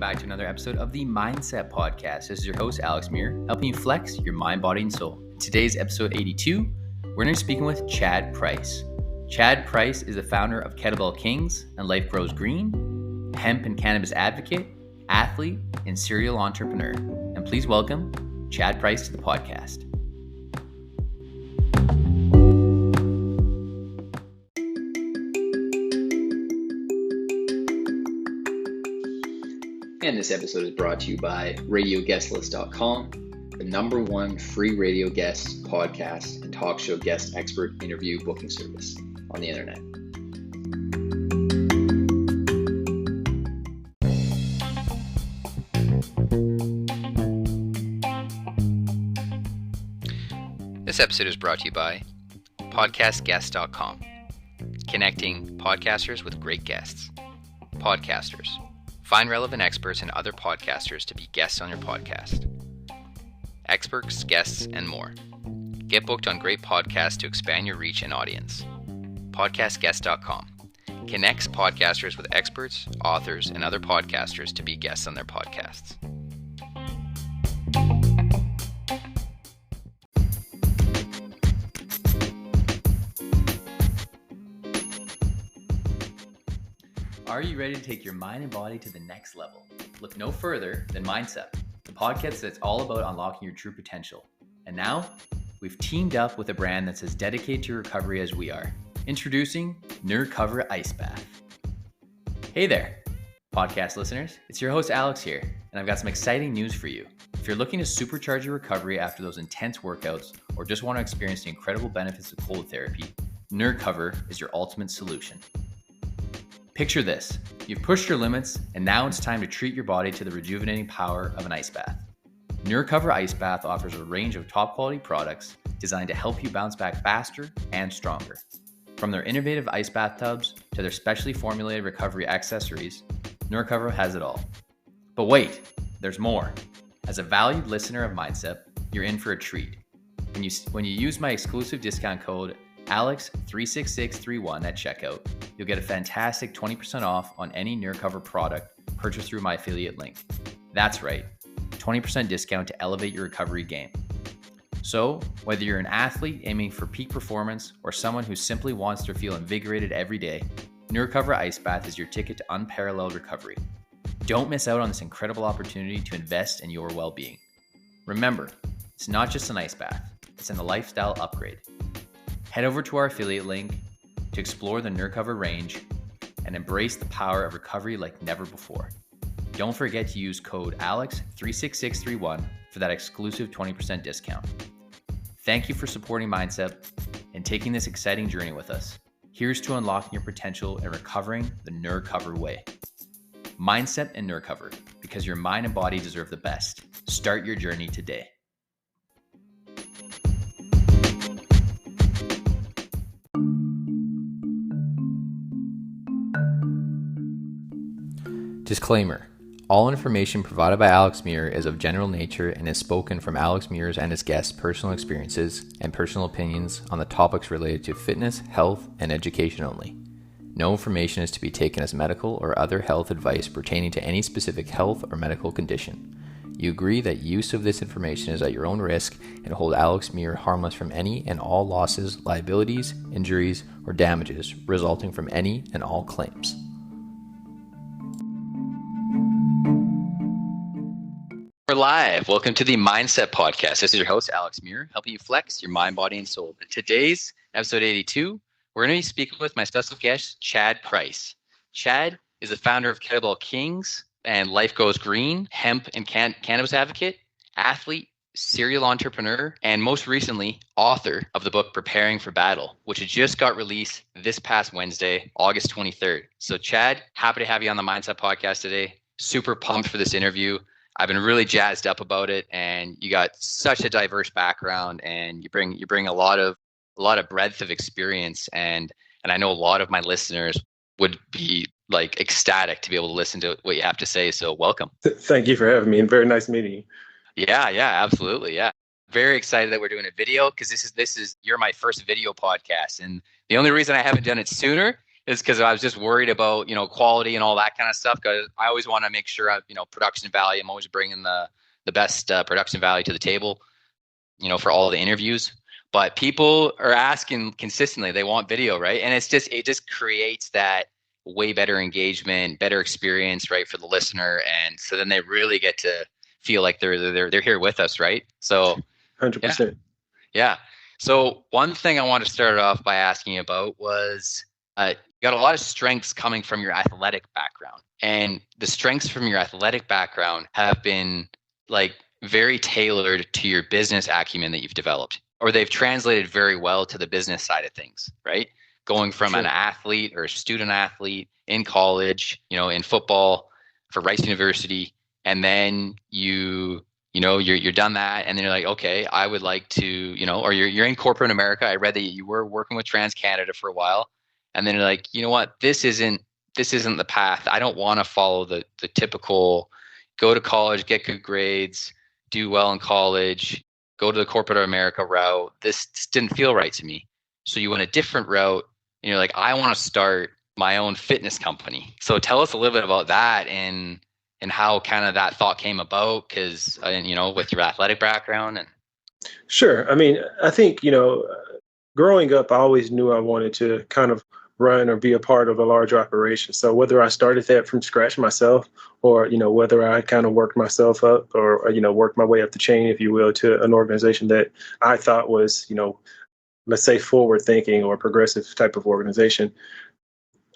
back to another episode of the MindCep Podcast. This is your host, Alex Muir, helping you flex your mind, body, and soul. Today's episode 82, we're going to be speaking with Chad Price. Chad Price is the founder of Kettlebell Kings and Life Grows Green, hemp and cannabis advocate, athlete, and serial entrepreneur. And please welcome Chad Price to the podcast. And this episode is brought to you by RadioGuestList.com, the #1 free radio guest, podcast, and talk show guest expert interview booking service on the internet. This episode is brought to you by PodcastGuest.com, connecting podcasters with great guests. Podcasters. Find relevant experts and other podcasters to be guests on your podcast. Experts, guests, and more. Get booked on great podcasts to expand your reach and audience. PodcastGuest.com connects podcasters with experts, authors, and other podcasters to be guests on their podcasts. Are you ready to take your mind and body to the next level? Look no further than MindCep, the podcast that's all about unlocking your true potential. And now, we've teamed up with a brand that's as dedicated to recovery as we are. Introducing NerdCover Ice Bath. Hey there, podcast listeners. It's your host Alex here, and I've got some exciting news for you. If you're looking to supercharge your recovery after those intense workouts, or just want to experience the incredible benefits of cold therapy, NerdCover is your ultimate solution. Picture this, you've pushed your limits and now it's time to treat your body to the rejuvenating power of an ice bath. NerdCover Ice Bath offers a range of top quality products designed to help you bounce back faster and stronger. From their innovative ice bathtubs to their specially formulated recovery accessories, NerdCover has it all. But wait, there's more. As a valued listener of MindCep, you're in for a treat. When you use my exclusive discount code Alex36631 at checkout, you'll get a fantastic 20% off on any NerdCover product purchased through my affiliate link. That's right, 20% discount to elevate your recovery game. So, whether you're an athlete aiming for peak performance or someone who simply wants to feel invigorated every day, NerdCover Ice Bath is your ticket to unparalleled recovery. Don't miss out on this incredible opportunity to invest in your well-being. Remember, it's not just an ice bath, it's a lifestyle upgrade. Head over to our affiliate link to explore the NerdCover range and embrace the power of recovery like never before. Don't forget to use code Alex36631 for that exclusive 20% discount. Thank you for supporting MindCep and taking this exciting journey with us. Here's to unlocking your potential and recovering the NerdCover way. MindCep and NerdCover, because your mind and body deserve the best. Start your journey today. Disclaimer. All information provided by Alex Muir is of general nature and is spoken from Alex Muir's and his guests' personal experiences and personal opinions on the topics related to fitness, health, and education only. No information is to be taken as medical or other health advice pertaining to any specific health or medical condition. You agree that use of this information is at your own risk and hold Alex Muir harmless from any and all losses, liabilities, injuries, or damages resulting from any and all claims. We're live. Welcome to the MindCep Podcast. This is your host, Alex Muir, helping you flex your mind, body, and soul. Today's episode 82, we're going to be speaking with my special guest, Chad Price. Chad is the founder of Kettlebell Kings and Life Grows Green, hemp and cannabis advocate, athlete, serial entrepreneur, and most recently, author of the book Preparing for Battle, which had just got released this past Wednesday, August 23rd. So Chad, happy to have you on the MindCep Podcast today. Super pumped for this interview. I've been really jazzed up about it, and you got such a diverse background, and you bring a lot of breadth of experience, and I know a lot of my listeners would be like ecstatic to be able to listen to what you have to say. So welcome. Thank you for having me, and very nice meeting you. Yeah, absolutely, yeah. Very excited that we're doing a video because this is you're my first video podcast, and the only reason I haven't done it sooner is because I was just worried about, quality and all that kind of stuff. Because I always want to make sure production value. I'm always bringing the best production value to the table, for all the interviews. But people are asking consistently, they want video, right? And it just creates that way better engagement, better experience, right, for the listener. And so then they really get to feel like they're here with us, right? So 100%. Yeah. So one thing I want to start off by asking about was you got a lot of strengths coming from your athletic background. And the strengths from your athletic background have been like very tailored to your business acumen that you've developed, or they've translated very well to the business side of things, right? Going from an athlete or a student athlete in college, in football for Rice University, and then you're done that, and then you're like, okay, I would like to, or you're in corporate America. I read that you were working with TransCanada for a while, and then you're like, you know what, this isn't the path. I don't want to follow the typical go to college, get good grades, do well in college, go to the corporate America route. This didn't feel right to me. So you went a different route, and you're like, I want to start my own fitness company. So tell us a little bit about that and how kind of that thought came about, because, with your athletic background. And Sure. I mean, I think, growing up, I always knew I wanted to kind of run or be a part of a larger operation. So whether I started that from scratch myself, or, whether I kind of worked myself up or worked my way up the chain, if you will, to an organization that I thought was, let's say forward thinking or progressive type of organization.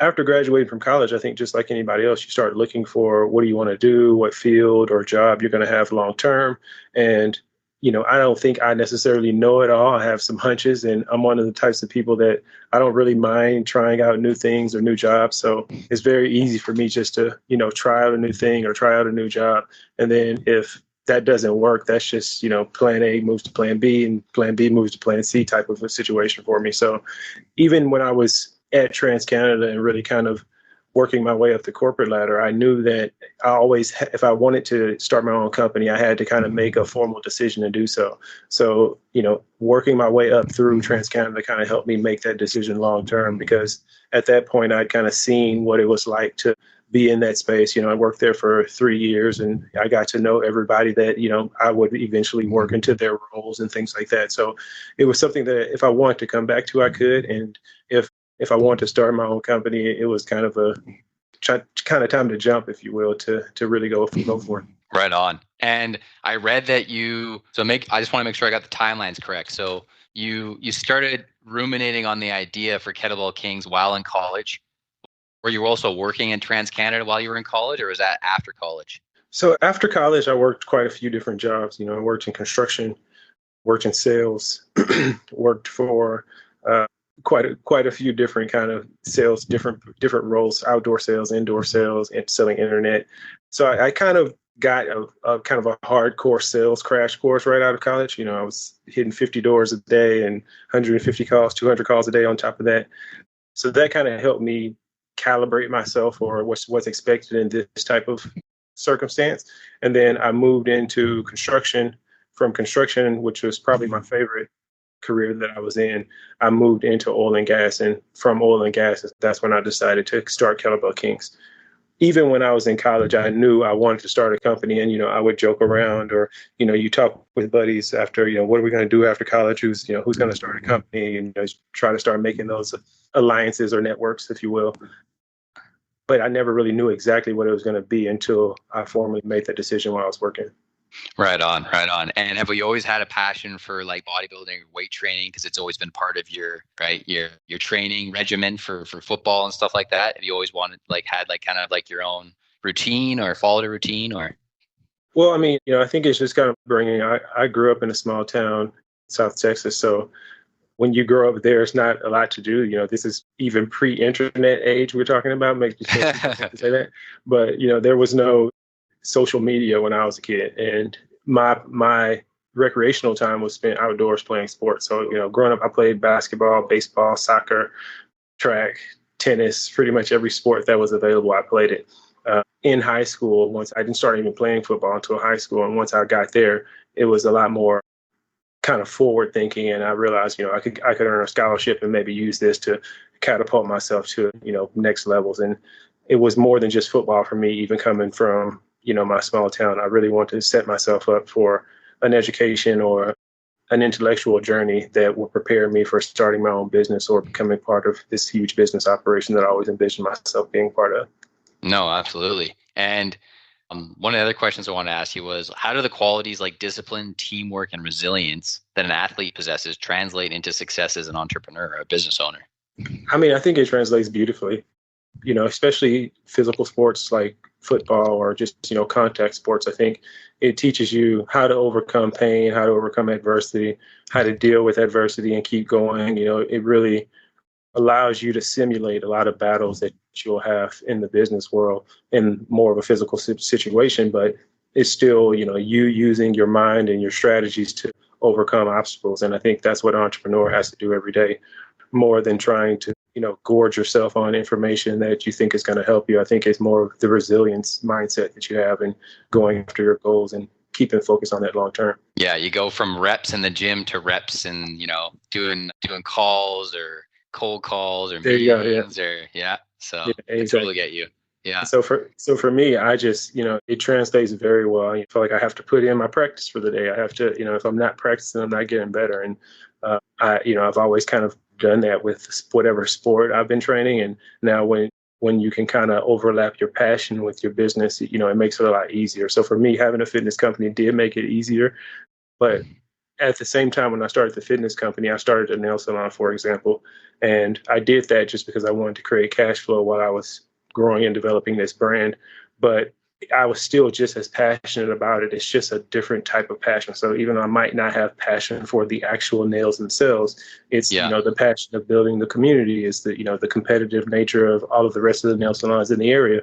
After graduating from college, I think just like anybody else, you start looking for what do you want to do, what field or job you're going to have long term. And, I don't think I necessarily know it all. I have some hunches, and I'm one of the types of people that I don't really mind trying out new things or new jobs. So it's very easy for me just to, try out a new thing or try out a new job. And then if that doesn't work, that's just, plan A moves to plan B and plan B moves to plan C type of a situation for me. So even when I was at TransCanada and really kind of working my way up the corporate ladder, I knew that I always, if I wanted to start my own company, I had to kind of make a formal decision to do so. So, working my way up through TransCanada kind of helped me make that decision long term, because at that point I'd kind of seen what it was like to be in that space. I worked there for 3 years, and I got to know everybody that, I would eventually work into their roles and things like that. So it was something that if I wanted to come back to, I could. And if I wanted to start my own company, it was kind of time to jump, if you will, to really go for it. Right on. And I read that I just want to make sure I got the timelines correct. So you started ruminating on the idea for Kettlebell Kings while in college. Were you also working in TransCanada while you were in college, or was that after college? So after college, I worked quite a few different jobs. I worked in construction, worked in sales, worked for quite a few different kind of sales, different roles, outdoor sales, indoor sales, and selling internet. So I kind of got a kind of a hardcore sales crash course right out of college. I was hitting 50 doors a day and 150 calls, 200 calls a day on top of that. So that kind of helped me calibrate myself for what's expected in this type of circumstance. And then I moved into construction. From construction, which was probably my favorite career that I was in, I moved into oil and gas, and from oil and gas, that's when I decided to start Kettlebell Kings. Even when I was in college, I knew I wanted to start a company, and I would joke around, or you talk with buddies after, what are we going to do after college? Who's going to start a company, and try to start making those alliances or networks, if you will. But I never really knew exactly what it was going to be until I formally made that decision while I was working. Right on. And have you always had a passion for like bodybuilding or weight training? Because it's always been part of your training regimen for football and stuff like that. Have you always had kind of your own routine or followed a routine or? Well, I mean, I think it's just kind of bringing, I grew up in a small town, South Texas. So when you grow up there, it's not a lot to do. This is even pre-internet age we're talking about, makes me to say that. But, there was no social media when I was a kid, and my recreational time was spent outdoors playing sports. So, growing up, I played basketball, baseball, soccer, track, tennis, pretty much every sport that was available, I played it. In high school, once I didn't start even playing football until high school. And once I got there, it was a lot more kind of forward thinking. And I realized, I could earn a scholarship and maybe use this to catapult myself to, next levels. And it was more than just football for me, even coming from, my small town. I really wanted to set myself up for an education or an intellectual journey that will prepare me for starting my own business or becoming part of this huge business operation that I always envisioned myself being part of. No, absolutely. And one of the other questions I want to ask you was, how do the qualities like discipline, teamwork, and resilience that an athlete possesses translate into success as an entrepreneur or a business owner? I mean, I think it translates beautifully, especially physical sports like football or just, contact sports. I think it teaches you how to overcome pain, how to overcome adversity, how to deal with adversity and keep going. It really allows you to simulate a lot of battles that you'll have in the business world in more of a physical situation, but it's still, you using your mind and your strategies to overcome obstacles. And I think that's what an entrepreneur has to do every day, more than trying to, gorge yourself on information that you think is going to help you. I think it's more of the resilience mindset that you have and going after your goals and keeping focused on that long term. Yeah, you go from reps in the gym to reps in, doing calls or cold calls or there meetings you or So exactly. I totally get you. Yeah. So for me, I just, it translates very well. I feel like I have to put in my practice for the day. I have to, if I'm not practicing, I'm not getting better. And I've always kind of done that with whatever sport I've been training. And now when you can kind of overlap your passion with your business, it makes it a lot easier. So for me, having a fitness company did make it easier. But at the same time, when I started the fitness company, I started a nail salon, for example. And I did that just because I wanted to create cash flow while I was growing and developing this brand. But I was still just as passionate about it. It's just a different type of passion. So even though I might not have passion for the actual nails themselves, it's, the passion of building the community, is the competitive nature of all of the rest of the nail salons in the area.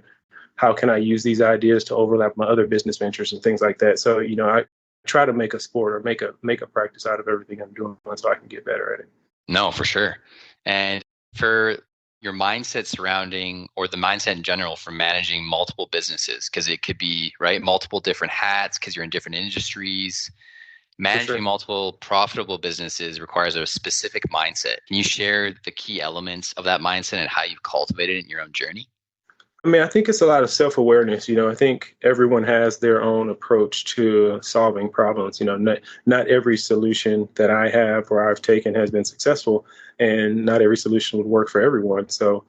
How can I use these ideas to overlap my other business ventures and things like that? So, I try to make a sport or make a practice out of everything I'm doing so I can get better at it. No, for sure. And for your mindset surrounding, or the mindset in general for managing multiple businesses, because it could be, right, multiple different hats because you're in different industries. Managing multiple profitable businesses requires a specific mindset. Can you share the key elements of that mindset and how you've cultivated it in your own journey? I mean, I think it's a lot of self-awareness. I think everyone has their own approach to solving problems. Not every solution that I have or I've taken has been successful, and not every solution would work for everyone. So,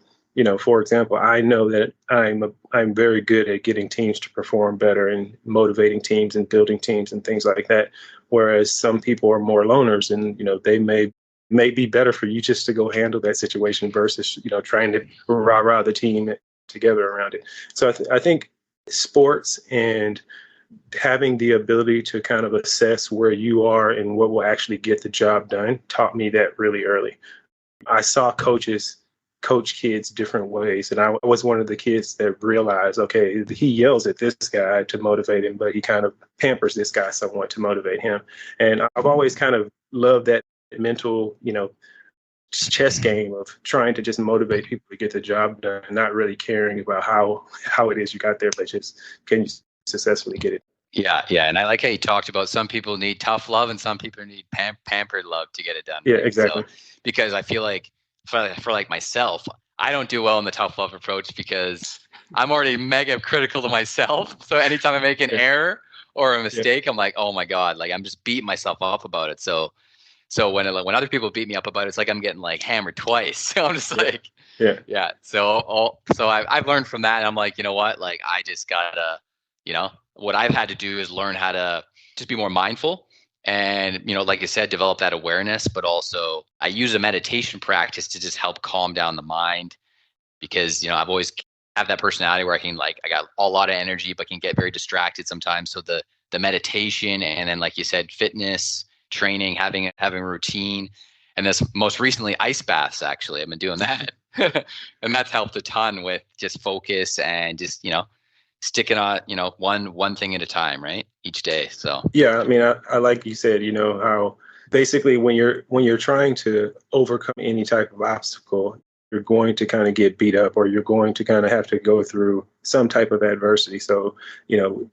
for example, I know that I'm very good at getting teams to perform better and motivating teams and building teams and things like that. Whereas some people are more loners, and they may be better for you just to go handle that situation versus trying to rah-rah the team together around it. So I think sports and having the ability to kind of assess where you are and what will actually get the job done taught me that really early. I saw coaches coach kids different ways, and I was one of the kids that realized, okay, he yells at this guy to motivate him, but he kind of pampers this guy somewhat to motivate him. And I've always kind of loved that mental, chess game of trying to just motivate people to get the job done and not really caring about how it is you got there, but just can you successfully get it. Yeah. And I like how you talked about some people need tough love and some people need pampered love to get it done. Yeah, exactly. So, because I feel like for like myself, I don't do well in the tough love approach because I'm already mega critical to myself. So anytime I make an error or a mistake, I'm like, oh my God, like I'm just beating myself up about it. So when other people beat me up about it, it's like I'm getting like hammered twice. So I'm just like, yeah. So I've learned from that. And I'm like, you know what? Like I just gotta, what I've had to do is learn how to just be more mindful and, like you said, develop that awareness. But also I use a meditation practice to just help calm down the mind because, I've always have that personality where I got a lot of energy, but can get very distracted sometimes. So the meditation and then, like you said, fitness, training, having a routine, and this most recently ice baths. Actually, I've been doing that, and that's helped a ton with just focus and just sticking on one thing at a time, right, each day. So yeah, I mean, I like you said, how basically when you're trying to overcome any type of obstacle, going to kind of get beat up, or you're going to kind of have to go through some type of adversity. So,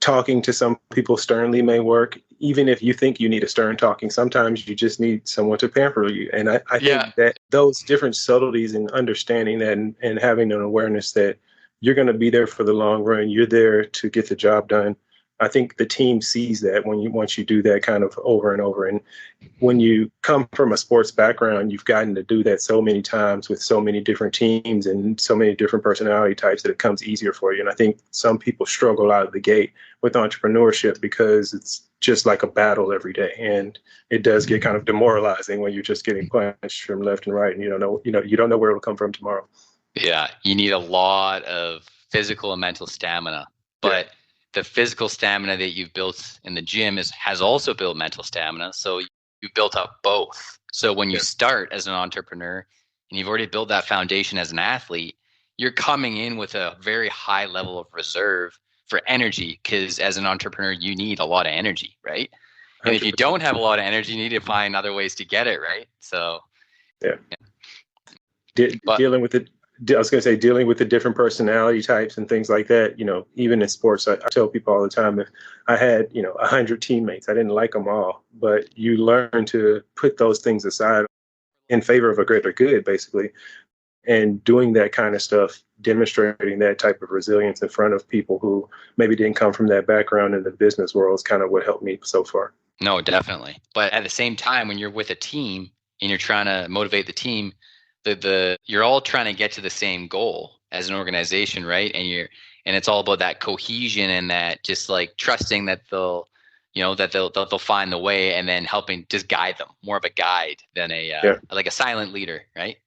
talking to some people sternly may work. Even if you think you need a stern talking, sometimes you just need someone to pamper you. And I think that those different subtleties and understanding that, and having an awareness that you're going to be there for the long run, you're there to get the job done. I think the team sees that once you do that kind of over and over. And when you come from a sports background, you've gotten to do that so many times with so many different teams and so many different personality types that it comes easier for you. And I think some people struggle out of the gate with entrepreneurship because it's just like a battle every day. And it does get kind of demoralizing when you're just getting punched from left and right, and you don't know where it'll come from tomorrow. Yeah, you need a lot of physical and mental stamina, but the physical stamina that you've built in the gym has also built mental stamina. So you built up both. So when you start as an entrepreneur and you've already built that foundation as an athlete, you're coming in with a very high level of reserve for energy, because as an entrepreneur, you need a lot of energy, right? And 100%. If you don't have a lot of energy, you need to find other ways to get it, right? So dealing with it. I was going to say, dealing with the different personality types and things like that, even in sports, I tell people all the time that I had, 100 teammates. I didn't like them all, but you learn to put those things aside in favor of a greater good, basically. And doing that kind of stuff, demonstrating that type of resilience in front of people who maybe didn't come from that background in the business world is kind of what helped me so far. No, definitely. But at the same time, when you're with a team and you're trying to motivate the team, you're all trying to get to the same goal as an organization, right? And it's all about that cohesion and that just like trusting that they'll find the way, and then helping just guide them, more of a guide than like a silent leader, right?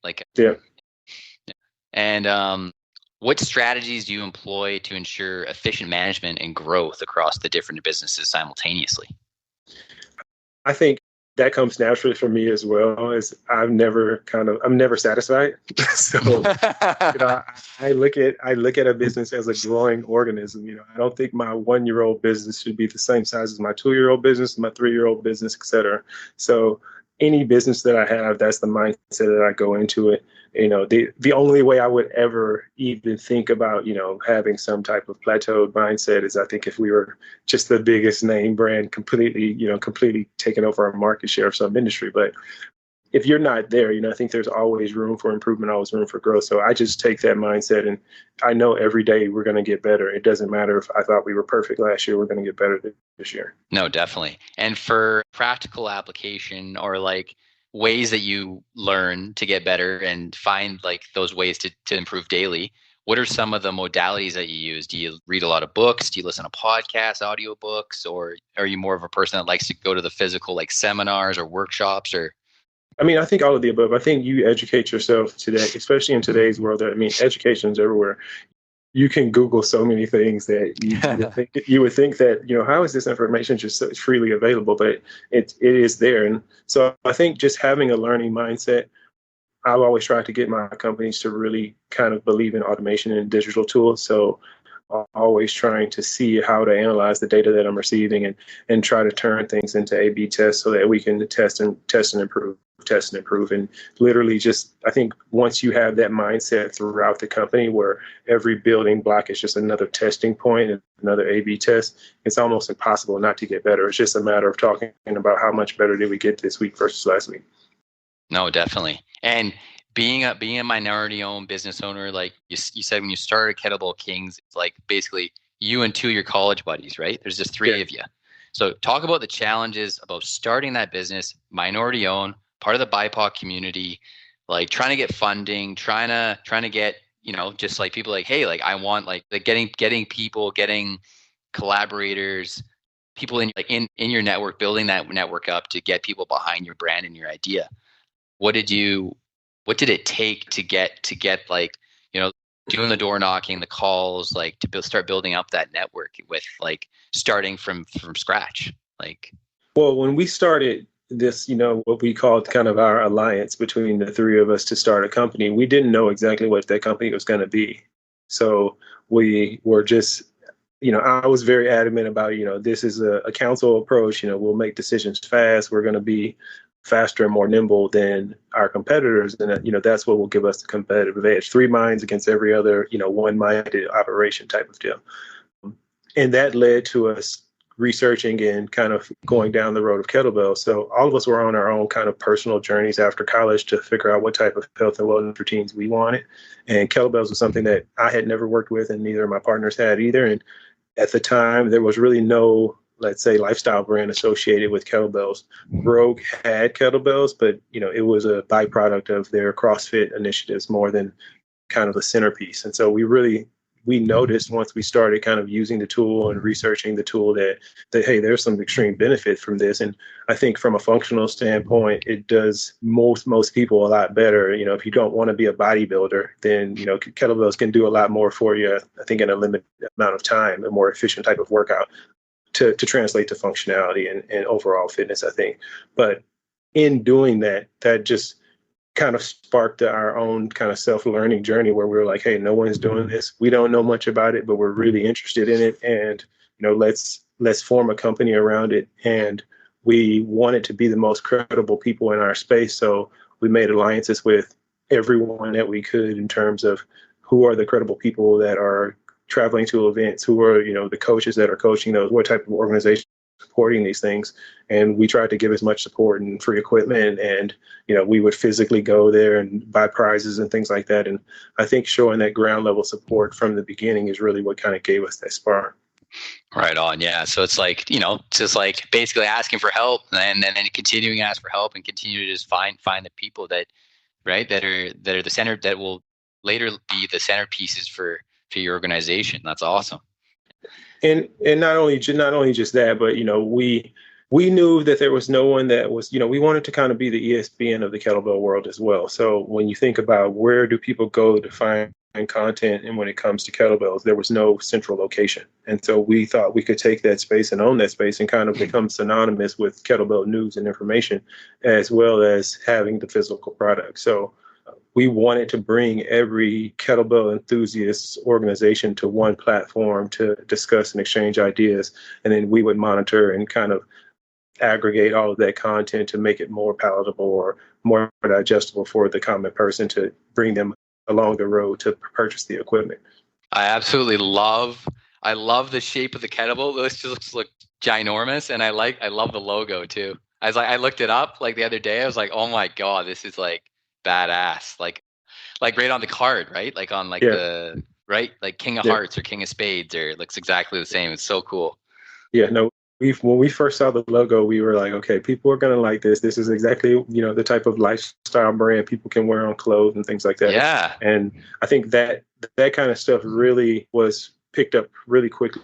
And what strategies do you employ to ensure efficient management and growth across the different businesses simultaneously? I think that comes naturally for me as well. As I'm never satisfied. So, I look at a business as a growing organism. I don't think my 1-year-old business should be the same size as my 2-year-old business, my 3-year-old business, et cetera. So any business that I have, that's the mindset that I go into it. The only way I would ever even think about, having some type of plateaued mindset is, I think, if we were just the biggest name brand completely taking over our market share of some industry. But if you're not there, I think there's always room for improvement, always room for growth. So I just take that mindset, and I know every day we're going to get better. It doesn't matter if I thought we were perfect last year, we're going to get better this year. No, definitely. And for practical application, or like ways that you learn to get better and find like those ways to improve daily, what are some of the modalities that you use? Do you read a lot of books? Do you listen to podcasts, audiobooks, or are you more of a person that likes to go to the physical, like seminars or workshops? Or I think all of the above. I think you educate yourself today, especially in today's world. Education's everywhere. You can Google so many things that you would think that, how is this information just so freely available? But it is there. And so I think just having a learning mindset, I've always tried to get my companies to really kind of believe in automation and digital tools. So always trying to see how to analyze the data that I'm receiving, and try to turn things into A/B tests so that we can test and improve. And literally just, I think once you have that mindset throughout the company, where every building block is just another testing point and another A/B test, it's almost impossible not to get better. It's just a matter of talking about how much better did we get this week versus last week. No, definitely. And being a minority-owned business owner, like you said, when you started Kettlebell Kings, it's like basically you and 2 of your college buddies, right? There's just 3 of you. So talk about the challenges about starting that business, minority-owned, part of the BIPOC community, like trying to get funding, trying to get, just like people like, hey, like I want like getting people, getting collaborators, people in your network, building that network up to get people behind your brand and your idea. What did it take to get like, doing the door knocking, the calls, like to start building up that network with like starting from scratch? Well, when we started this, what we called kind of our alliance between the 3 of us to start a company, we didn't know exactly what that company was going to be. So we were just, I was very adamant about, this is a council approach, we'll make decisions fast. We're going to be faster and more nimble than our competitors, then that's what will give us the competitive edge. 3 minds against every other one-minded operation type of deal. And that led to us researching and kind of going down the road of kettlebell. So all of us were on our own kind of personal journeys after college to figure out what type of health and wellness routines we wanted. And kettlebells was something that I had never worked with, and neither of my partners had either. And at the time, there was really no, let's say, lifestyle brand associated with kettlebells. Rogue had kettlebells, but it was a byproduct of their CrossFit initiatives more than kind of the centerpiece. And so we noticed once we started kind of using the tool and researching the tool that hey, there's some extreme benefit from this. And I think from a functional standpoint, it does most people a lot better. If you don't want to be a bodybuilder, then kettlebells can do a lot more for you, I think, in a limited amount of time, a more efficient type of workout to translate to functionality and overall fitness, I think. But in doing that just kind of sparked our own kind of self-learning journey where we were like, hey, no one's doing this. We don't know much about it, but we're really interested in it. And, let's form a company around it. And we wanted to be the most credible people in our space. So we made alliances with everyone that we could in terms of who are the credible people that are traveling to events, who are, the coaches that are coaching those, what type of organization supporting these things. And we tried to give as much support and free equipment, and we would physically go there and buy prizes and things like that. And I think showing that ground level support from the beginning is really what kind of gave us that spark. Right on. Yeah. So it's like, just like basically asking for help and then continuing to ask for help and continue to just find the people that are the center, that will later be the centerpieces for your organization. That's awesome. And not only just that, but we knew that there was no one that was, we wanted to kind of be the ESPN of the kettlebell world as well. So when you think about where do people go to find content, and when it comes to kettlebells, there was no central location. And so we thought we could take that space and own that space and kind of become synonymous with kettlebell news and information, as well as having the physical product. So we wanted to bring every kettlebell enthusiast organization to one platform to discuss and exchange ideas. And then we would monitor and kind of aggregate all of that content to make it more palatable or more digestible for the common person to bring them along the road to purchase the equipment. I love the shape of the kettlebell. This just looks ginormous. And I love the logo too. I looked it up like the other day. I was like, oh my God, this is like badass. Like right on the card, right? Like on the right, like King of Hearts or King of Spades, or it looks exactly the same. It's so cool. Yeah, no, when we first saw the logo, we were like, okay, people are going to like this. This is exactly, the type of lifestyle brand people can wear on clothes and things like that. Yeah. And I think that kind of stuff really was picked up really quickly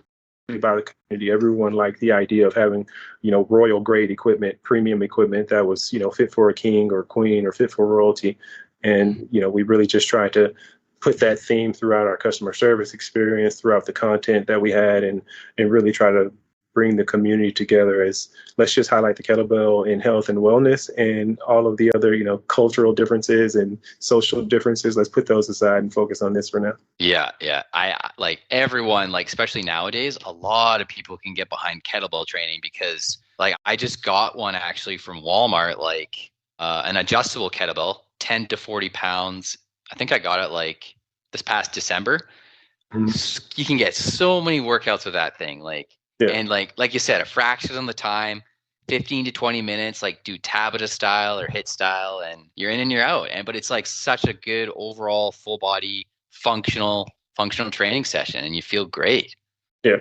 by the community. Everyone liked the idea of having, royal grade equipment, premium equipment that was, fit for a king or queen or fit for royalty. And, we really just tried to put that theme throughout our customer service experience, throughout the content that we had, and really try to bring the community together as, let's just highlight the kettlebell in health and wellness, and all of the other, cultural differences and social differences. Let's put those aside and focus on this for now. Yeah. Yeah. I like everyone, like, especially nowadays, a lot of people can get behind kettlebell training because like I just got one actually from Walmart, like an adjustable kettlebell, 10 to 40 pounds. I think I got it like this past December. Mm-hmm. You can get so many workouts with that thing. Like, yeah. And like you said, a fraction of the time, 15 to 20 minutes, like do Tabata style or HIIT style, and you're in and you're out. But it's like such a good overall full body functional training session, and you feel great. Yeah.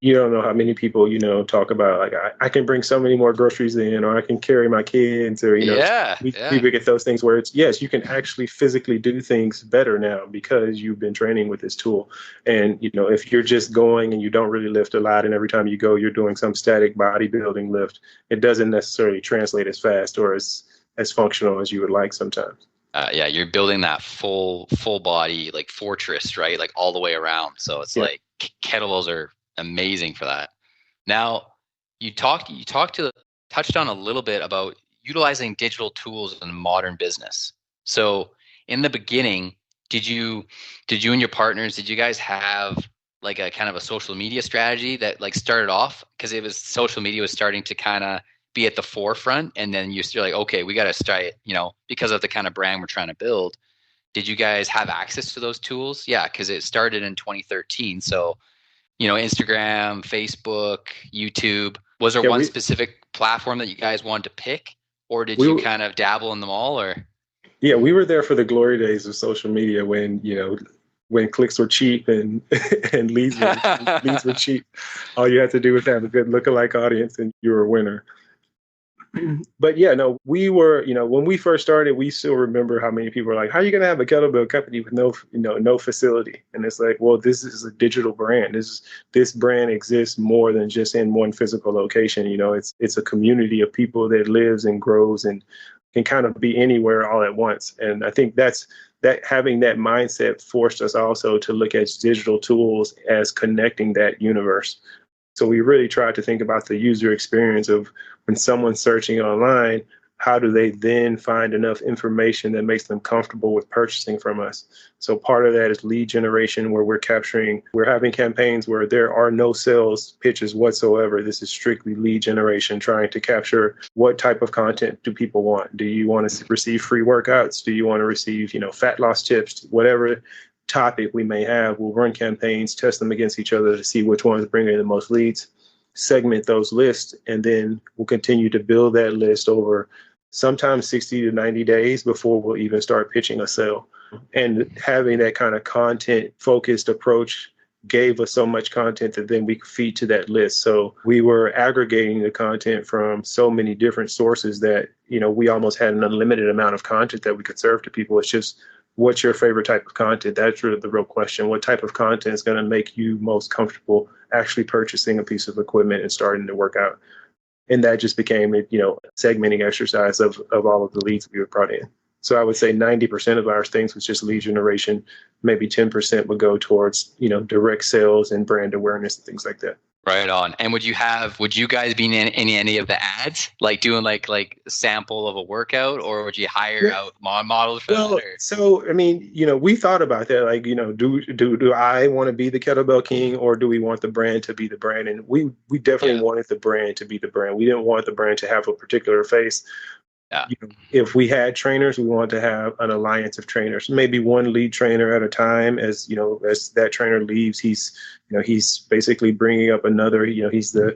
You don't know how many people, talk about like, I can bring so many more groceries in, or I can carry my kids, or, people get those things where it's, yes, you can actually physically do things better now because you've been training with this tool. And, if you're just going and you don't really lift a lot, and every time you go, you're doing some static bodybuilding lift, it doesn't necessarily translate as fast or as functional as you would like sometimes. Yeah, you're building that full body, like fortress, right? Like all the way around. So it's like kettlebells are amazing for that. Now, you touched on a little bit about utilizing digital tools in modern business. So in the beginning, did you and your partners, did you guys have like a kind of a social media strategy that like started off, because social media was starting to kind of be at the forefront, and then you're like, okay, we got to start, because of the kind of brand we're trying to build. Did you guys have access to those tools? Yeah, because it started in 2013. So, Instagram, Facebook, YouTube. Was there one specific platform that you guys wanted to pick, or did you kind of dabble in them all? Or yeah, we were there for the glory days of social media when when clicks were cheap and and leads were cheap. All you had to do was have a good lookalike audience, and you were a winner. But yeah, no, we were, when we first started, we still remember how many people were like, how are you going to have a kettlebell company with no facility? And it's like, well, this is a digital brand. This brand exists more than just in one physical location. It's a community of people that lives and grows and can kind of be anywhere all at once. And I think that having that mindset forced us also to look at digital tools as connecting that universe. So we really tried to think about the user experience of when someone's searching online, how do they then find enough information that makes them comfortable with purchasing from us? So part of that is lead generation, where we're having campaigns where there are no sales pitches whatsoever. This is strictly lead generation, trying to capture what type of content do people want? Do you want to receive free workouts? Do you want to receive, fat loss tips? Whatever topic we may have, we'll run campaigns, test them against each other to see which ones bring in the most leads, segment those lists, and then we'll continue to build that list over sometimes 60 to 90 days before we'll even start pitching a sale. And having that kind of content focused approach gave us so much content that then we could feed to that list. So we were aggregating the content from so many different sources that, we almost had an unlimited amount of content that we could serve to people. It's just, what's your favorite type of content? That's really the real question. What type of content is going to make you most comfortable actually purchasing a piece of equipment and starting to work out? And that just became a, segmenting exercise of all of the leads we were brought in. So I would say 90% of our things was just lead generation. Maybe 10% would go towards, direct sales and brand awareness and things like that. Right on. And would you guys be in any of the ads, like doing like sample of a workout, or would you hire out models for that? So, we thought about that. Like, do I want to be the kettlebell king, or do we want the brand to be the brand? And we definitely wanted the brand to be the brand. We didn't want the brand to have a particular face. Yeah. If we had trainers, we wanted to have an alliance of trainers, maybe one lead trainer at a time. As that trainer leaves, he's basically bringing up another. He's the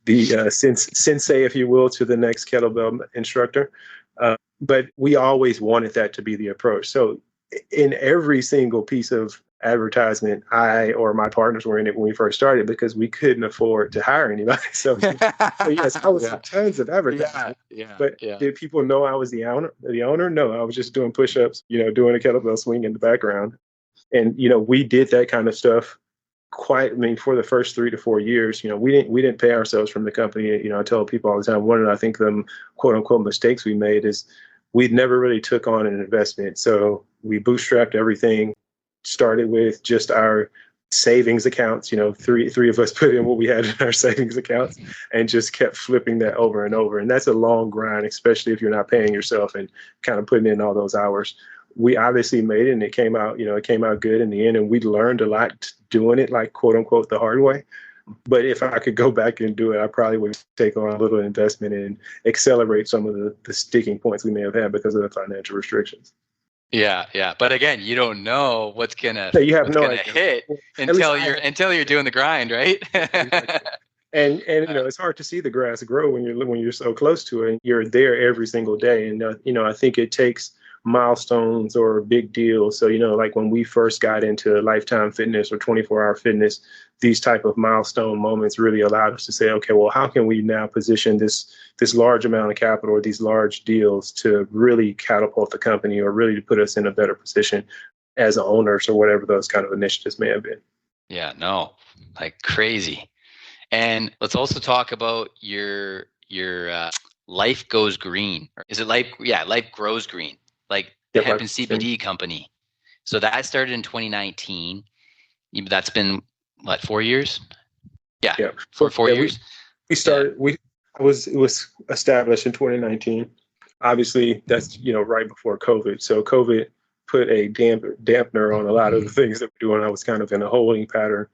sensei, if you will, to the next kettlebell instructor. But we always wanted that to be the approach. So in every single piece of advertisement, I or my partners were in it when we first started, because we couldn't afford to hire anybody. So yes, I was in tons of advertising. Did people know I was the owner? No, I was just doing push-ups, doing a kettlebell swing in the background. And, we did that kind of stuff for the first 3 to 4 years. We didn't pay ourselves from the company. I tell people all the time, one of, I think, the quote unquote mistakes we made is we'd never really took on an investment. So we bootstrapped everything. Started with just our savings accounts. Three of us put in what we had in our savings accounts and just kept flipping that over and over. And that's a long grind, especially if you're not paying yourself and kind of putting in all those hours. We obviously made it, and it came out good in the end. And we learned a lot doing it, like quote unquote the hard way. But if I could go back and do it, I probably would take on a little investment and accelerate some of the sticking points we may have had because of the financial restrictions. Yeah. But again, you don't know what's gonna hit until you're doing the grind, right? And it's hard to see the grass grow when you're so close to it and you're there every single day. And I think it takes milestones or big deals. So like when we first got into Lifetime Fitness or 24-hour fitness, these type of milestone moments really allowed us to say, okay, well, how can we now position this large amount of capital or these large deals to really catapult the company or really to put us in a better position as owners or whatever those kind of initiatives may have been. Yeah, no, like crazy. And let's also talk about your Life Goes Green. Is it Life Grows Green? Like the hemp and CBD company. So that started in 2019. That's been what, 4 years? Yeah. For 4 years. It was established in 2019. Obviously, that's right before COVID. So COVID put a dampener on a lot of the things that we're doing. I was kind of in a holding pattern.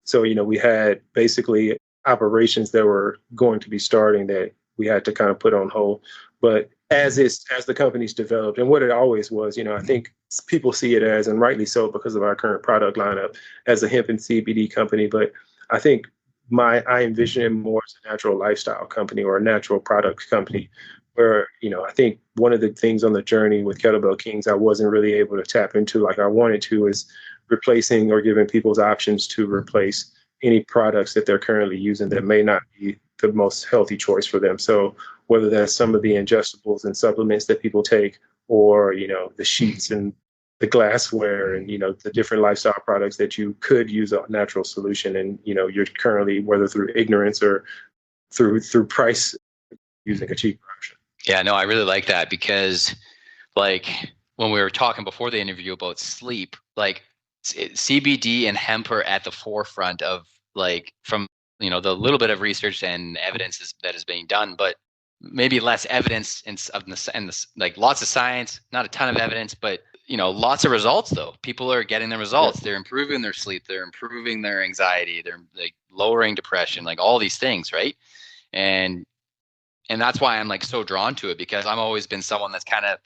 So we had basically operations that were going to be starting that we had to kind of put on hold. But as the company's developed, and what it always was, I think people see it as, and rightly so because of our current product lineup, as a hemp and CBD company. But I think I envision it more as a natural lifestyle company or a natural product company, where, I think one of the things on the journey with Kettlebell Kings I wasn't really able to tap into like I wanted to is replacing or giving people's options to replace any products that they're currently using that may not be the most healthy choice for them. So whether that's some of the ingestibles and supplements that people take, or, the sheets and the glassware and, the different lifestyle products that you could use a natural solution. And, you're currently, whether through ignorance or through price, using a cheap option. Yeah, no, I really like that because like when we were talking before the interview about sleep, like CBD and hemp are at the forefront of like from, the little bit of research and evidence that is being done, but maybe less evidence and like lots of science, not a ton of evidence, but lots of results though. People are getting the results. They're improving their sleep. They're improving their anxiety. They're like lowering depression, like all these things. Right. And that's why I'm like so drawn to it, because I've always been someone that's kind of,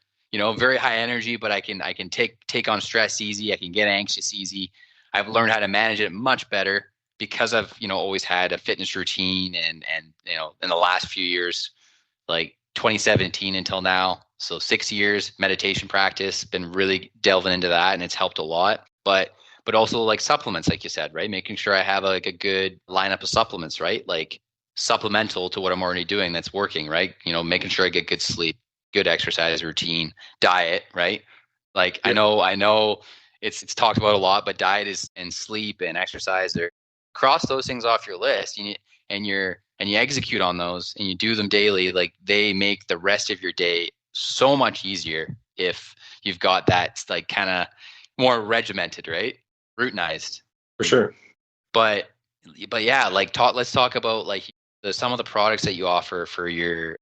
very high energy, but I can take on stress easy. I can get anxious easy. I've learned how to manage it much better because I've, always had a fitness routine and, in the last few years, like 2017 until now. So 6 years meditation practice, been really delving into that, and it's helped a lot. But also like supplements, like you said, right? Making sure I have like a good lineup of supplements, right? Like supplemental to what I'm already doing that's working, right? Making sure I get good sleep, good exercise routine, diet, right? Like I know it's talked about a lot, but diet is and sleep and exercise, they're cross those things off your list. And you execute on those and you do them daily, like they make the rest of your day so much easier if you've got that like kind of more regimented, right? Routinized. For sure. But yeah, like let's talk about like some of the products that you offer for your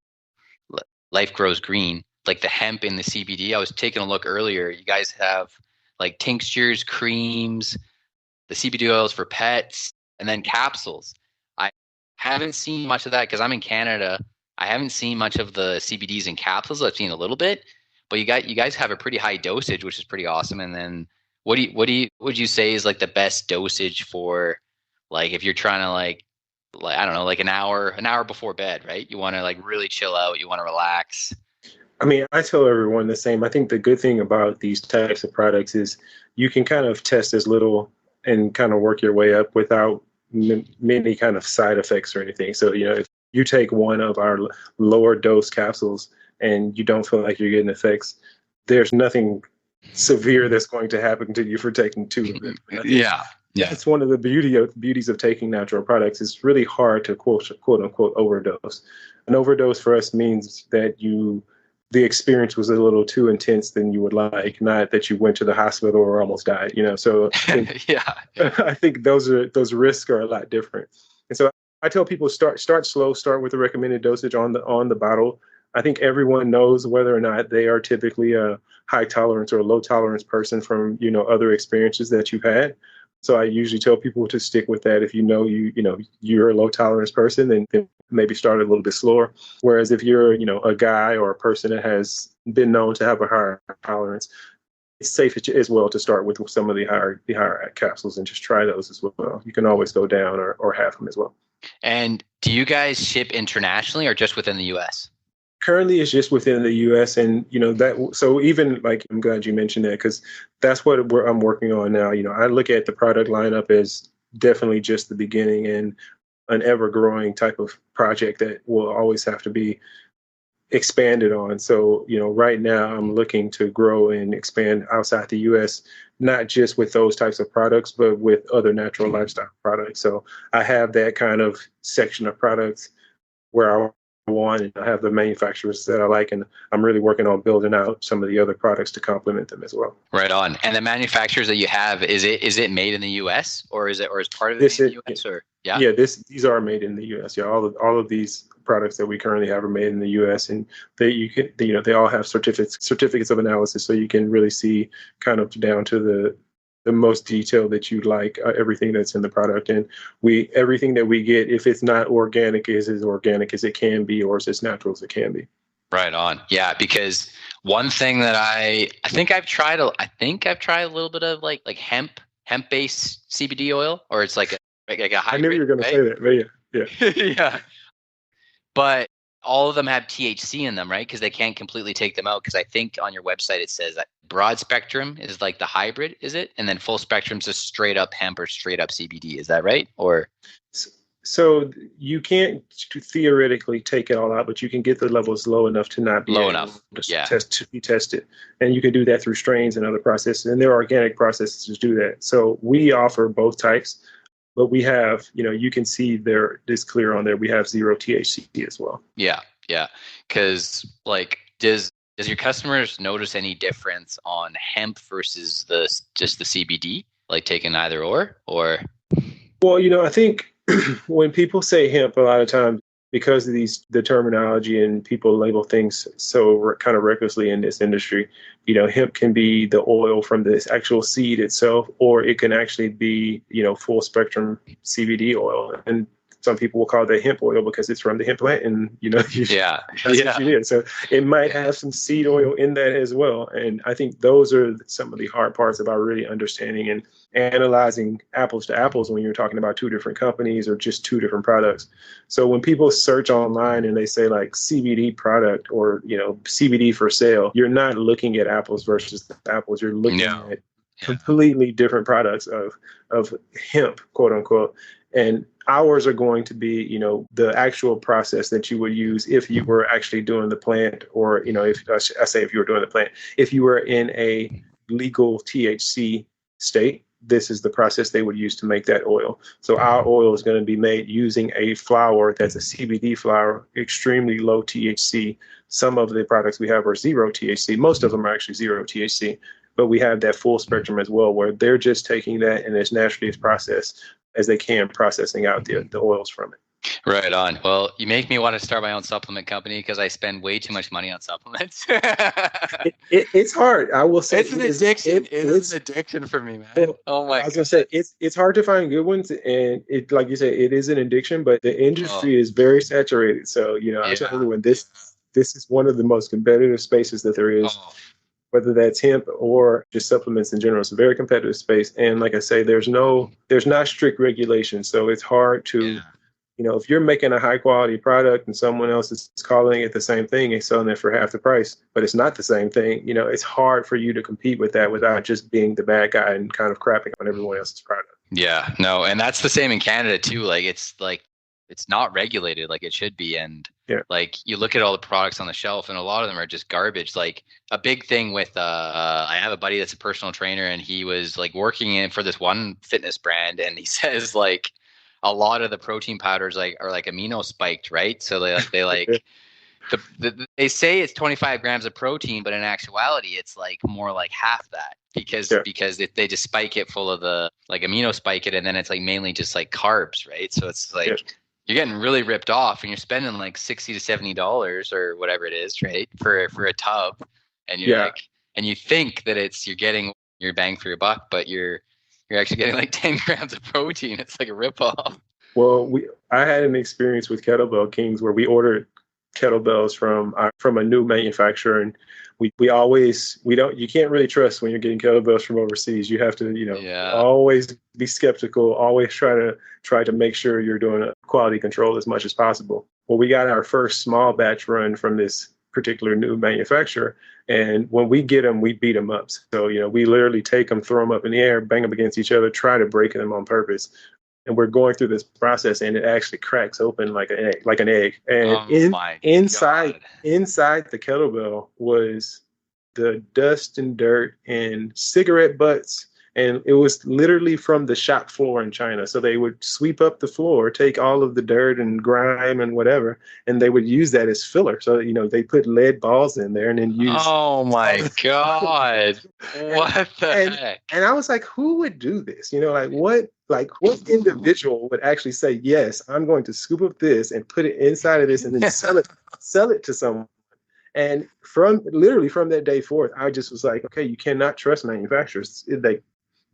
Life Grows Green, like the hemp and the CBD. I was taking a look earlier. You guys have like tinctures, creams, the CBD oils for pets, and then capsules. I haven't seen much of that because I'm in Canada. I haven't seen much of the CBDs and capsules. I've seen a little bit, but you guys have a pretty high dosage, which is pretty awesome. And then what would you say is like the best dosage for like if you're trying to like I don't know, like an hour before bed, right? You want to like really chill out. You want to relax. I mean, I tell everyone the same. I think the good thing about these types of products is you can kind of test as little and kind of work your way up without many kind of side effects or anything. So, if you take one of our lower dose capsules and you don't feel like you're getting effects, there's nothing severe that's going to happen to you for taking two of them. Yeah. It's one of the beauties of taking natural products. It's really hard to quote unquote overdose. An overdose for us means that the experience was a little too intense than you would like, not that you went to the hospital or almost died, So I think those risks are a lot different. And so I tell people start slow, start with the recommended dosage on the bottle. I think everyone knows whether or not they are typically a high tolerance or a low tolerance person from, other experiences that you've had. So I usually tell people to stick with that. If you're a low tolerance person, then maybe start a little bit slower. Whereas if you're, a guy or a person that has been known to have a higher tolerance, it's safe as well to start with some of the higher capsules and just try those as well. You can always go down or have them as well. And do you guys ship internationally or just within the US? Currently, it's just within the U.S. and, so even like, I'm glad you mentioned that because that's what I'm working on now. I look at the product lineup as definitely just the beginning and an ever growing type of project that will always have to be expanded on. So, right now I'm looking to grow and expand outside the U.S., not just with those types of products, but with other natural lifestyle products. So I have that kind of section of products where I want, and I have the manufacturers that I like, and I'm really working on building out some of the other products to complement them as well. Right on. And the manufacturers that you have, is it made in the US or is part of it in the US? Or these are made in the US. Yeah, all of these products that we currently have are made in the US, and they all have certificates of analysis, so you can really see kind of down to the most detail that you like, everything that's in the product. And everything that we get, if it's not organic, is as organic as it can be, or is as natural as it can be. Right on. Yeah, because one thing that I think I've tried a little bit of like hemp based CBD oil, or it's like a hybrid. I knew you were going to say that, but yeah. Yeah. But all of them have THC in them, right? Because they can't completely take them out. Because I think on your website it says that broad spectrum is like the hybrid, is it? And then full spectrum is just straight up hemp or straight up CBD. Is that right? Or so you can't theoretically take it all out, but you can get the levels low enough to not be low enough to be tested. And you can do that through strains and other processes. And there are organic processes to do that. So we offer both types. But we have, you can see this clear on there. We have 0 THC as well. Yeah. Because like, does your customers notice any difference on hemp versus just the CBD, like taking either or? Well, I think when people say hemp, a lot of times, because of the terminology and people label things so kind of recklessly in this industry, hemp can be the oil from this actual seed itself, or it can actually be, full spectrum CBD oil. And some people will call that hemp oil because it's from the hemp plant, and that's what you need. So it might have some seed oil in that as well. And I think those are some of the hard parts about really understanding and analyzing apples to apples when you're talking about two different companies or just two different products. So when people search online and they say like CBD product or CBD for sale, you're not looking at apples versus apples. You're looking at completely different products of hemp, quote unquote. And ours are going to be, the actual process that you would use if you were actually doing the plant, or, if you were doing the plant, if you were in a legal THC state, this is the process they would use to make that oil. So our oil is going to be made using a flower that's a CBD flower, extremely low THC. Some of the products we have are 0 THC. Most of them are actually 0 THC, but we have that full spectrum as well, where they're just taking that and as naturally as processed as they can, processing out the oils from it. Right on. Well, you make me want to start my own supplement company because I spend way too much money on supplements. It's hard. I will say it's an addiction. It's an addiction for me, man. Oh my! I was gonna say it's hard to find good ones, and it, like you said, it is an addiction. But the industry is very saturated. So I tell everyone this is one of the most competitive spaces that there is. Whether that's hemp or just supplements in general. It's a very competitive space. And like I say, there's not strict regulation. So it's hard to, if you're making a high quality product and someone else is calling it the same thing and selling it for half the price, but it's not the same thing, it's hard for you to compete with that without just being the bad guy and kind of crapping on everyone else's product. Yeah, no. And that's the same in Canada too. It's not regulated like it should be. And like you look at all the products on the shelf and a lot of them are just garbage. Like a big thing with, I have a buddy that's a personal trainer and he was like working in for this one fitness brand. And he says like a lot of the protein powders are like amino spiked, right? So they say it's 25 grams of protein, but in actuality, it's like more like half that because they just spike it full of the like amino spike it. And then it's like mainly just like carbs, right? So it's like, you're getting really ripped off and you're spending like $60 to $70 or whatever it is, right? For a tub. And you're like, and you think that you're getting your bang for your buck, but you're actually getting like 10 grams of protein. It's like a ripoff. Well, I had an experience with Kettlebell Kings where we ordered kettlebells from a new manufacturer, and you can't really trust when you're getting kettlebells from overseas. You have to always be skeptical, always try to make sure you're doing a quality control as much as possible. Well, we got our first small batch run from this particular new manufacturer, and when we get them, we beat them up. So we literally take them, throw them up in the air, bang them against each other, try to break them on purpose. And we're going through this process, and it actually cracks open like an egg. And inside the kettlebell was the dust and dirt and cigarette butts. And it was literally from the shop floor in China. So they would sweep up the floor, take all of the dirt and grime and whatever, and they would use that as filler. So, they put lead balls in there and then use. Oh my God. What the heck? And I was like, who would do this? What individual would actually say, yes, I'm going to scoop up this and put it inside of this and then sell it to someone. And from that day forth, I just was like, okay, you cannot trust manufacturers.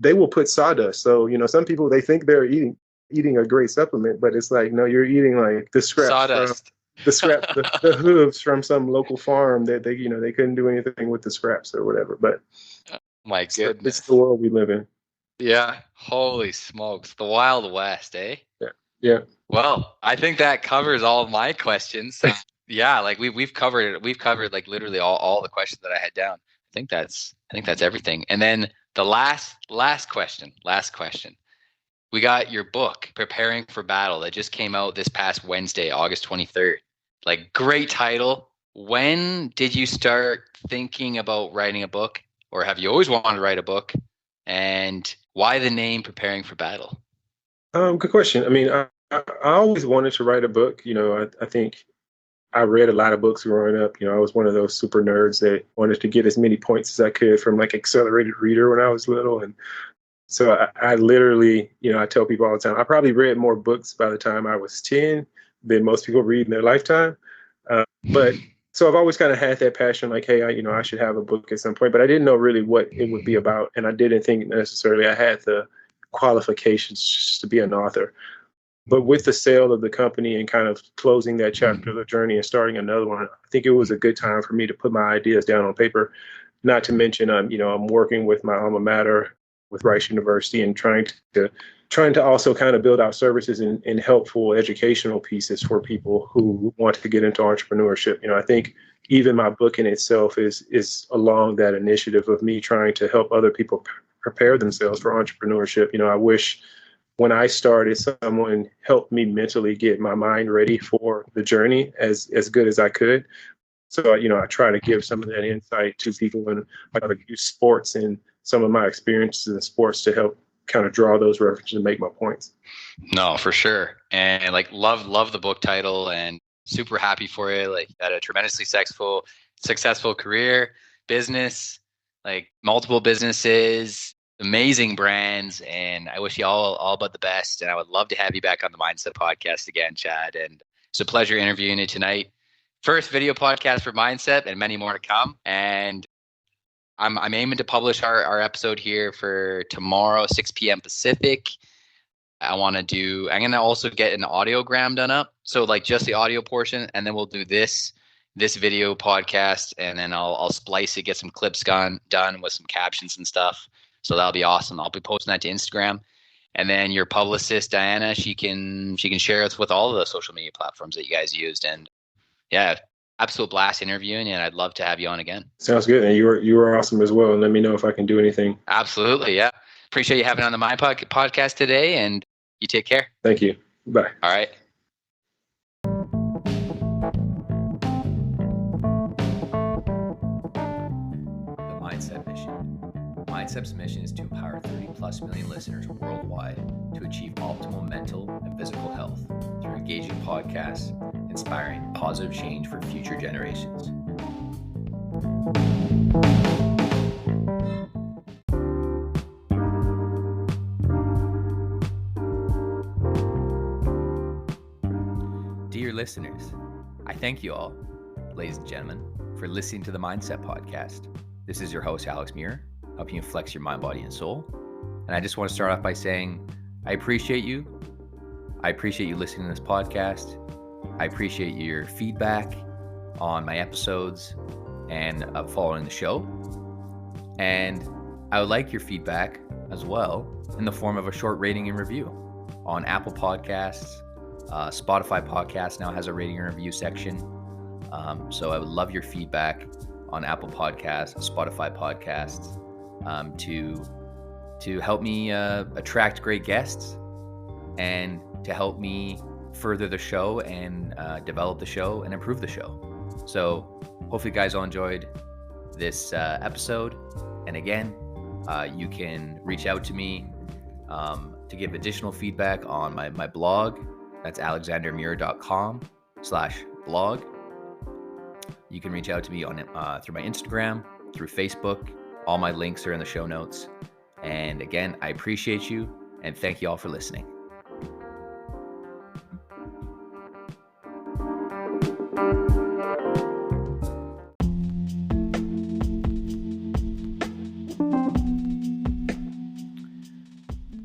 they will put sawdust. So, some people, they think they're eating a great supplement, but it's like, no, you're eating like the scraps Sawdust. the hooves from some local farm that they couldn't do anything with the scraps or whatever. But My goodness. it's the world we live in. Yeah. Holy smokes. The Wild West, eh? Yeah. Well, I think that covers all of my questions. Yeah, like we've covered it. We've covered like literally all the questions that I had down. I think that's everything. And then the last question. We got your book, Preparing for Battle, that just came out this past Wednesday, August 23rd. Like, great title. When did you start thinking about writing a book? Or have you always wanted to write a book? And why the name Preparing for Battle? Good question. I mean, I always wanted to write a book. I think I read a lot of books growing up. I was one of those super nerds that wanted to get as many points as I could from like Accelerated Reader when I was little. And so I literally, I tell people all the time, I probably read more books by the time I was 10 than most people read in their lifetime. But so I've always kind of had that passion, like, hey, I should have a book at some point, but I didn't know really what it would be about. And I didn't think necessarily I had the qualifications just to be an author. But with the sale of the company and kind of closing that chapter of the journey and starting another one, I think it was a good time for me to put my ideas down on paper. Not to mention, I'm working with my alma mater, with Rice University, and trying to also kind of build out services and helpful educational pieces for people who want to get into entrepreneurship. I think even my book in itself is along that initiative of me trying to help other people prepare themselves for entrepreneurship. I wish when I started, someone helped me mentally get my mind ready for the journey as good as I could. So, I try to give some of that insight to people, and I try to use sports and some of my experiences in sports to help kind of draw those references and make my points. No, for sure. And like, love the book title, and super happy for you. Like, had a tremendously successful career, business, like multiple businesses, amazing brands, and I wish you all but the best. And I would love to have you back on the MindCep Podcast again, Chad. And it's a pleasure interviewing you tonight. First video podcast for MindCep, and many more to come. And I'm aiming to publish our episode here for tomorrow, 6 p.m. Pacific. I'm going to also get an audiogram done up. So like just the audio portion, and then we'll do this video podcast, and then I'll splice it, get some clips done with some captions and stuff. So that'll be awesome. I'll be posting that to Instagram. And then your publicist, Diana, she can share it with all of the social media platforms that you guys used. And yeah, absolute blast interviewing, and I'd love to have you on again. Sounds good. And you were awesome as well. And let me know if I can do anything. Absolutely. Yeah. Appreciate you having on the podcast today, and you take care. Thank you. Bye. All right. The MindCep mission. MindCep's mission is to empower 30+ million listeners worldwide to achieve optimal mental and physical health through engaging podcasts, inspiring positive change for future generations. Dear listeners, I thank you all, ladies and gentlemen, for listening to the MindCep Podcast. This is your host, Alex Muir, helping you flex your mind, body, and soul. And I just want to start off by saying, I appreciate you. I appreciate you listening to this podcast. I appreciate your feedback on my episodes and following the show. And I would like your feedback as well in the form of a short rating and review on Apple Podcasts. Spotify Podcast now has a rating and review section. So I would love your feedback on Apple Podcasts, Spotify Podcasts, to help me attract great guests and to help me further the show and develop the show and improve the show. So hopefully you guys all enjoyed this episode. And again, you can reach out to me to give additional feedback on my blog. That's alexandermuir.com/blog. You can reach out to me on through my Instagram, through Facebook. All my links are in the show notes. And again, I appreciate you and thank you all for listening.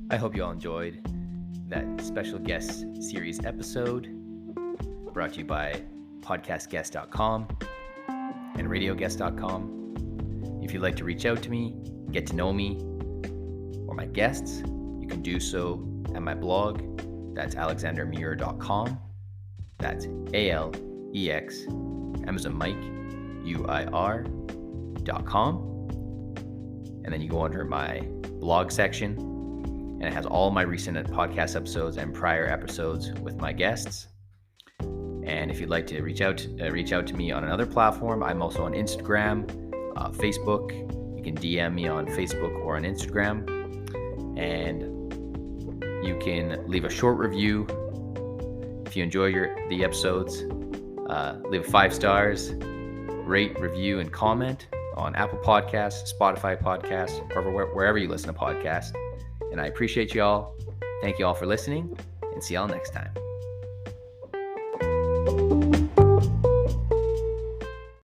I hope you all enjoyed that special guest series episode brought to you by podcastguest.com and radioguest.com. If you'd like to reach out to me, get to know me, or my guests, you can do so at my blog. That's alexandermuir.com. That's ALEX, Amazon Mike, UIR.com. And then you go under my blog section, and it has all my recent podcast episodes and prior episodes with my guests. And if you'd like to reach out to me on another platform, I'm also on Instagram, Facebook. You can DM me on Facebook or on Instagram, and you can leave a short review if you enjoy the episodes. Leave 5 stars, rate, review, and comment on Apple Podcasts, Spotify Podcasts, or wherever you listen to podcasts. And I appreciate you all. Thank you all for listening, and see y'all next time.